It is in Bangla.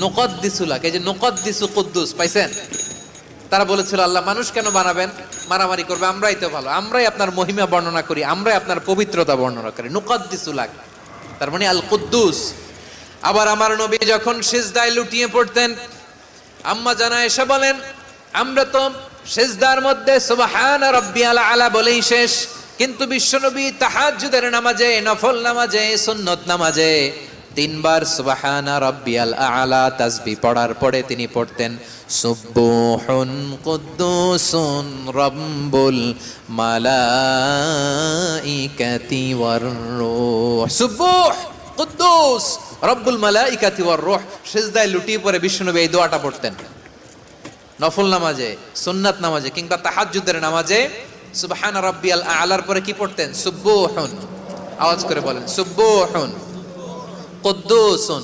নুকদ্দিসুলাক, এই যে নুকদ্দিসু কুদ্দুস পাইছেন? তারা বলেছিল আল্লাহ মানুষ কেন বানাবেন, মারামারি করবে, আমরাই তো ভালো, আমরাই আপনার মহিমা বর্ণনা করি, আমরাই আপনার পবিত্রতা বর্ণনা করি। নুকদ্দিসুলাক তার মানে আল কুদ্দুস। আবার আমার নবী যখন সিজদায় লুটিয়ে পড়তেন, আম্মা জানা এসে বলেন আমরা তো সিজদার মধ্যে সুবহানা রাব্বিয়াল আলা বলেই শেষ, কিন্তু বিশ্বনবী তাহাজ্জুদের নামাজে, নফল নামাজে, সুন্নত নামাজে তিনবার সুবহানা রাব্বিয়াল আলা তাসবিহ পড়ার পরে তিনি পড়তেন সুবহুন কুদ্দুসুন রাব্বুল মালাইকাতি ওয়ার রূহ। সুবহ কুদ্দুস রব্বুল মালাইকাতি ওয়ার রূহ। সিজদায় লুটিয়ে পড়ে বিশ্বনবী এই দোয়াটা পড়তেন। নফল নামাজে, সুন্নাত নামাজে কিংবা তাহাজ্জুদের নামাজে সুবহান রাব্বিয়াল আলার পরে কি পড়তেন? সুবহুন। আওয়াজ করে বলেন সুবহুন কুদ্দুসুন